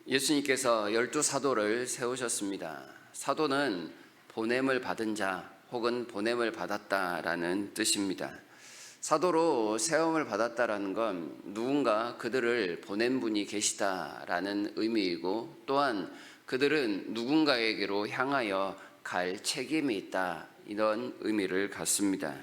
예수님께서 12사도를 세우셨습니다. 사도는 보냄을 받은 자 혹은 보냄을 받았다라는 뜻입니다. 사도로 세움을 받았다라는 건 누군가 그들을 보낸 분이 계시다라는 의미이고, 또한 그들은 누군가에게로 향하여 갈 책임이 있다, 이런 의미를 갖습니다.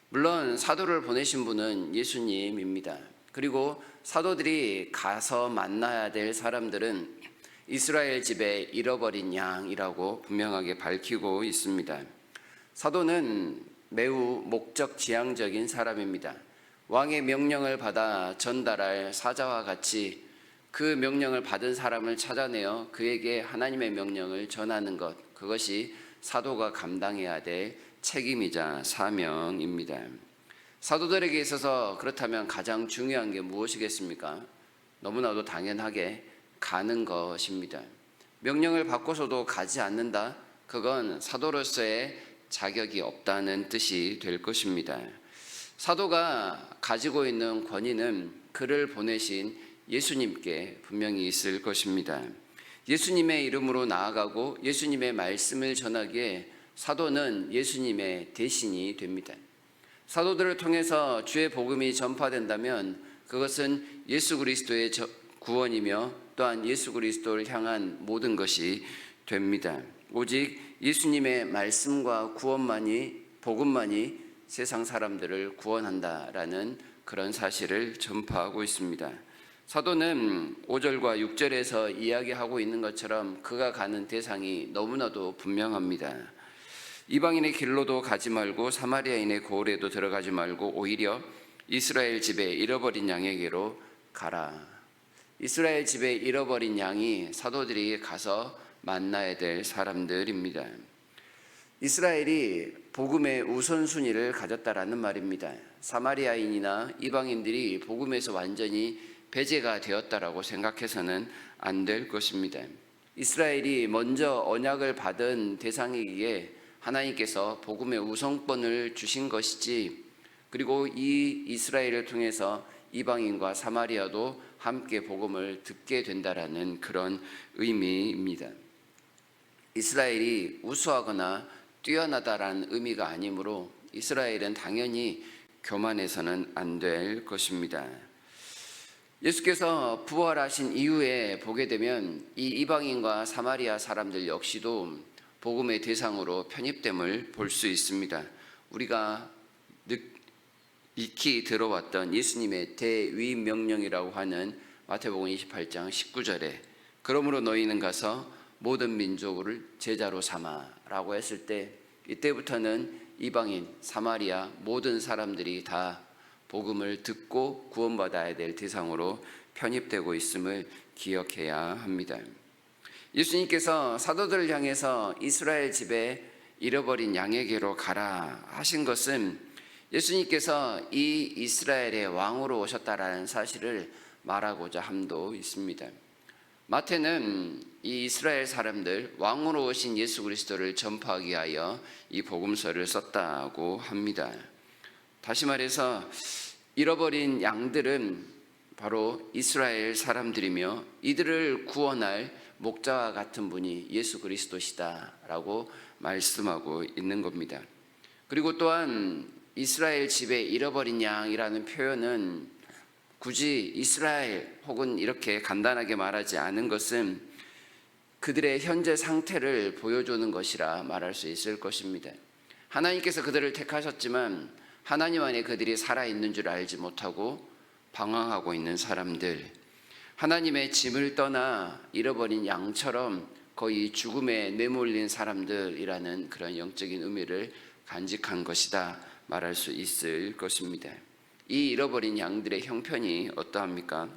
물론 사도를 보내신 분은 예수님입니다. 그리고 사도들이 가서 만나야 될 사람들은 이스라엘 집에 잃어버린 양이라고 분명하게 밝히고 있습니다. 사도는 매우 목적지향적인 사람입니다. 왕의 명령을 받아 전달할 사자와 같이 그 명령을 받은 사람을 찾아내어 그에게 하나님의 명령을 전하는 것, 그것이 사도가 감당해야 될 책임이자 사명입니다. 사도들에게 있어서 그렇다면 가장 중요한 게 무엇이겠습니까? 너무나도 당연하게 가는 것입니다. 명령을 받고서도 가지 않는다? 그건 사도로서의 자격이 없다는 뜻이 될 것입니다. 사도가 가지고 있는 권위는 그를 보내신 예수님께 분명히 있을 것입니다. 예수님의 이름으로 나아가고 예수님의 말씀을 전하기에 사도는 예수님의 대신이 됩니다. 사도들을 통해서 주의 복음이 전파된다면 그것은 예수 그리스도의 구원이며 또한 예수 그리스도를 향한 모든 것이 됩니다. 오직 예수님의 말씀과 구원만이, 복음만이 세상 사람들을 구원한다라는 그런 사실을 전파하고 있습니다. 사도는 5절과 6절에서 이야기하고 있는 것처럼 그가 가는 대상이 너무나도 분명합니다. 이방인의 길로도 가지 말고 사마리아인의 고을에도 들어가지 말고 오히려 이스라엘 집에 잃어버린 양에게로 가라. 이스라엘 집에 잃어버린 양이 사도들이 가서 만나야 될 사람들입니다. 이스라엘이 복음의 우선순위를 가졌다라는 말입니다. 사마리아인이나 이방인들이 복음에서 완전히 배제가 되었다라고 생각해서는 안 될 것입니다. 이스라엘이 먼저 언약을 받은 대상이기에 하나님께서 복음의 우선권을 주신 것이지, 그리고 이 이스라엘을 통해서 이방인과 사마리아도 함께 복음을 듣게 된다라는 그런 의미입니다. 이스라엘이 우수하거나 뛰어나다라는 의미가 아니므로 이스라엘은 당연히 교만해서는 안 될 것입니다. 예수께서 부활하신 이후에 보게 되면 이 이방인과 사마리아 사람들 역시도 복음의 대상으로 편입됨을 볼 수 있습니다. 우리가 익히 들어왔던 예수님의 대위명령이라고 하는 마태복음 28장 19절에 그러므로 너희는 가서 모든 민족을 제자로 삼아라고 했을 때, 이때부터는 이방인, 사마리아 모든 사람들이 다 복음을 듣고 구원받아야 될 대상으로 편입되고 있음을 기억해야 합니다. 예수님께서 사도들을 향해서 이스라엘 집에 잃어버린 양에게로 가라 하신 것은 예수님께서 이 이스라엘의 왕으로 오셨다라는 사실을 말하고자 함도 있습니다. 마태는 이 이스라엘 사람들, 왕으로 오신 예수 그리스도를 전파하기 위하여 이 복음서를 썼다고 합니다. 다시 말해서 잃어버린 양들은 바로 이스라엘 사람들이며 이들을 구원할 목자와 같은 분이 예수 그리스도시다라고 말씀하고 있는 겁니다. 그리고 또한 이스라엘 집에 잃어버린 양이라는 표현은 굳이 이스라엘 혹은 이렇게 간단하게 말하지 않은 것은 그들의 현재 상태를 보여주는 것이라 말할 수 있을 것입니다. 하나님께서 그들을 택하셨지만 하나님 안에 그들이 살아있는 줄 알지 못하고 방황하고 있는 사람들, 하나님의 짐을 떠나 잃어버린 양처럼 거의 죽음에 내몰린 사람들이라는 그런 영적인 의미를 간직한 것이다 말할 수 있을 것입니다. 이 잃어버린 양들의 형편이 어떠합니까?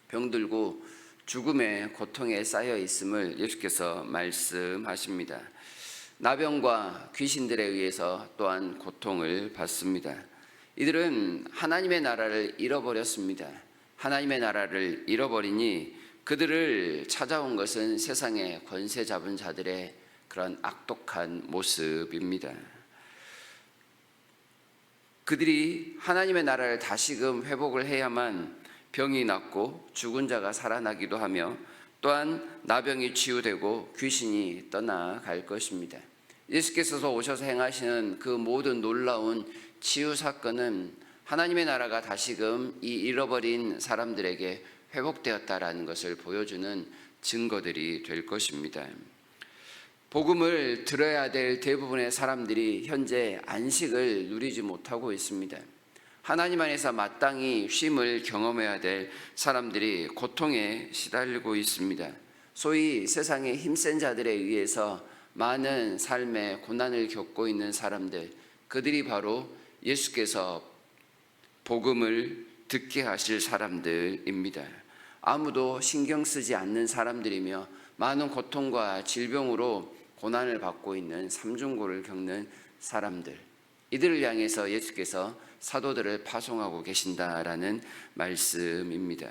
병들고 죽음의 고통에 쌓여 있음을 예수께서 말씀하십니다. 나병과 귀신들에 의해서 또한 고통을 받습니다. 이들은 하나님의 나라를 잃어버렸습니다. 하나님의 나라를 잃어버리니 그들을 찾아온 것은 세상의 권세 잡은 자들의 그런 악독한 모습입니다. 그들이 하나님의 나라를 다시금 회복을 해야만 병이 낫고 죽은 자가 살아나기도 하며 또한 나병이 치유되고 귀신이 떠나갈 것입니다. 예수께서 오셔서 행하시는 그 모든 놀라운 치유 사건은 하나님의 나라가 다시금 이 잃어버린 사람들에게 회복되었다라는 것을 보여주는 증거들이 될 것입니다. 복음을 들어야 될 대부분의 사람들이 현재 안식을 누리지 못하고 있습니다. 하나님 안에서 마땅히 쉼을 경험해야 될 사람들이 고통에 시달리고 있습니다. 소위 세상의 힘센 자들에 의해서 많은 삶의 고난을 겪고 있는 사람들, 그들이 바로 예수께서 복음을 듣게 하실 사람들입니다. 아무도 신경 쓰지 않는 사람들이며 많은 고통과 질병으로 고난을 받고 있는 삼중고를 겪는 사람들, 이들을 향해서 예수께서 사도들을 파송하고 계신다라는 말씀입니다.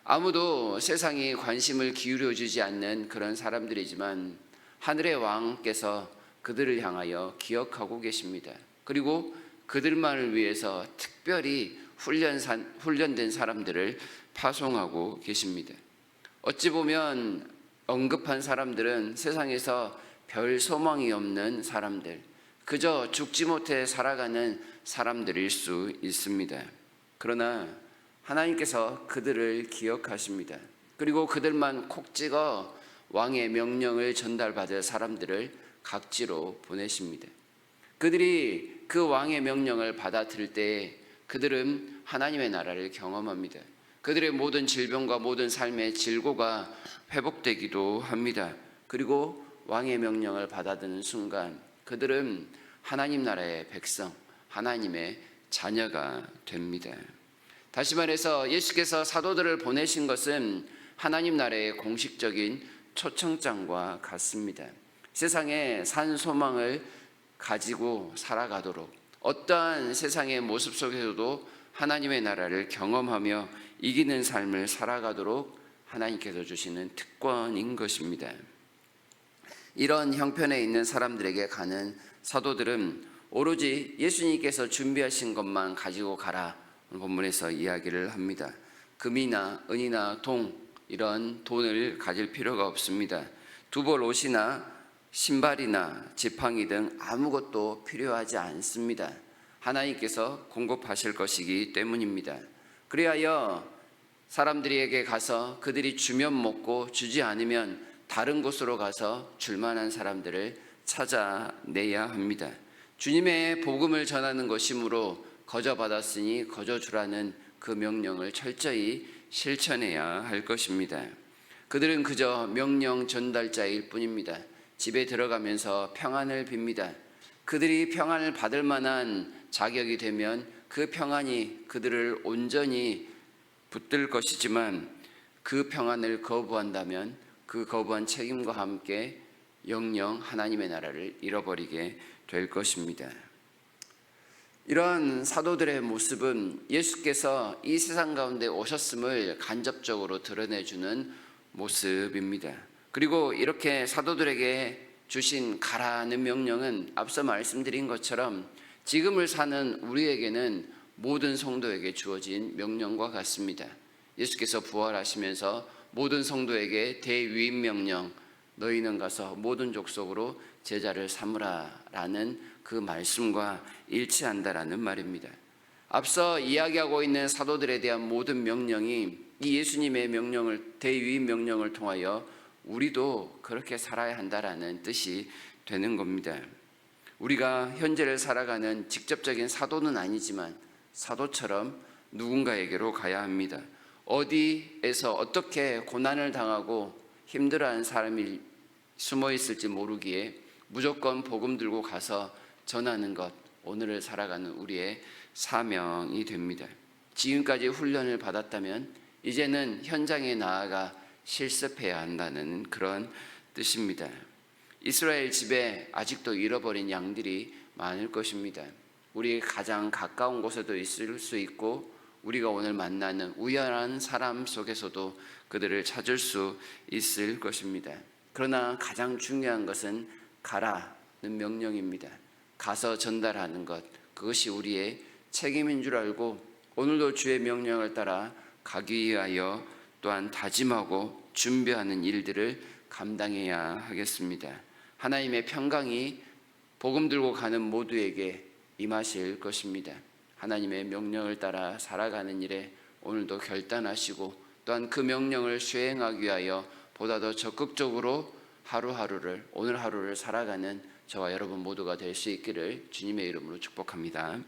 아무도 세상이 관심을 기울여 주지 않는 그런 사람들이지만 하늘의 왕께서 그들을 향하여 기억하고 계십니다. 그리고 그들만을 위해서 특별히 훈련된 사람들을 파송하고 계십니다. 어찌 보면 언급한 사람들은 세상에서 별 소망이 없는 사람들, 그저 죽지 못해 살아가는 사람들일 수 있습니다. 그러나 하나님께서 그들을 기억하십니다. 그리고 그들만 콕 찍어 왕의 명령을 전달받을 사람들을 각지로 보내십니다. 그들이 그 왕의 명령을 받아들일 때 그들은 하나님의 나라를 경험합니다. 그들의 모든 질병과 모든 삶의 질고가 회복되기도 합니다. 그리고 왕의 명령을 받아드는 순간 그들은 하나님 나라의 백성, 하나님의 자녀가 됩니다. 다시 말해서 예수께서 사도들을 보내신 것은 하나님 나라의 공식적인 초청장과 같습니다. 세상에 산 소망을 가지고 살아가도록, 어떠한 세상의 모습 속에서도 하나님의 나라를 경험하며 이기는 삶을 살아가도록 하나님께서 주시는 특권인 것입니다. 이런 형편에 있는 사람들에게 가는 사도들은 오로지 예수님께서 준비하신 것만 가지고 가라, 본문에서 이야기를 합니다. 금이나 은이나 동, 이런 돈을 가질 필요가 없습니다. 두 벌 옷이나 신발이나 지팡이 등 아무것도 필요하지 않습니다. 하나님께서 공급하실 것이기 때문입니다. 그리하여 사람들에게 가서 그들이 주면 먹고 주지 않으면 다른 곳으로 가서 줄 만한 사람들을 찾아내야 합니다. 주님의 복음을 전하는 것이므로 거저 받았으니 거저 주라는 그 명령을 철저히 실천해야 할 것입니다. 그들은 그저 명령 전달자일 뿐입니다. 집에 들어가면서 평안을 빕니다. 그들이 평안을 받을 만한 자격이 되면 그 평안이 그들을 온전히 붙들 것이지만 그 평안을 거부한다면 그 거부한 책임과 함께 영영 하나님의 나라를 잃어버리게 될 것입니다. 이러한 사도들의 모습은 예수께서 이 세상 가운데 오셨음을 간접적으로 드러내주는 모습입니다. 그리고 이렇게 사도들에게 주신 가라는 명령은 앞서 말씀드린 것처럼 지금을 사는 우리에게는 모든 성도에게 주어진 명령과 같습니다. 예수께서 부활하시면서 모든 성도에게 대위임 명령, 너희는 가서 모든 족속으로 제자를 삼으라 라는 그 말씀과 일치한다라는 말입니다. 앞서 이야기하고 있는 사도들에 대한 모든 명령이 이 예수님의 명령을, 대위임 명령을 통하여 우리도 그렇게 살아야 한다라는 뜻이 되는 겁니다. 우리가 현재를 살아가는 직접적인 사도는 아니지만 사도처럼 누군가에게로 가야 합니다. 어디에서 어떻게 고난을 당하고 힘들어하는 사람이 숨어 있을지 모르기에 무조건 복음 들고 가서 전하는 것, 오늘을 살아가는 우리의 사명이 됩니다. 지금까지 훈련을 받았다면 이제는 현장에 나아가 실습해야 한다는 그런 뜻입니다. 이스라엘 집에 아직도 잃어버린 양들이 많을 것입니다. 우리 가장 가까운 곳에도 있을 수 있고 우리가 오늘 만나는 우연한 사람 속에서도 그들을 찾을 수 있을 것입니다. 그러나 가장 중요한 것은 가라는 명령입니다. 가서 전달하는 것, 그것이 우리의 책임인 줄 알고 오늘도 주의 명령을 따라 가기 위하여 또한 다짐하고 준비하는 일들을 감당해야 하겠습니다. 하나님의 평강이 복음 들고 가는 모두에게 임하실 것입니다. 하나님의 명령을 따라 살아가는 일에 오늘도 결단하시고 또한 그 명령을 수행하기 위하여 보다 더 적극적으로 오늘 하루를 살아가는 저와 여러분 모두가 될 수 있기를 주님의 이름으로 축복합니다.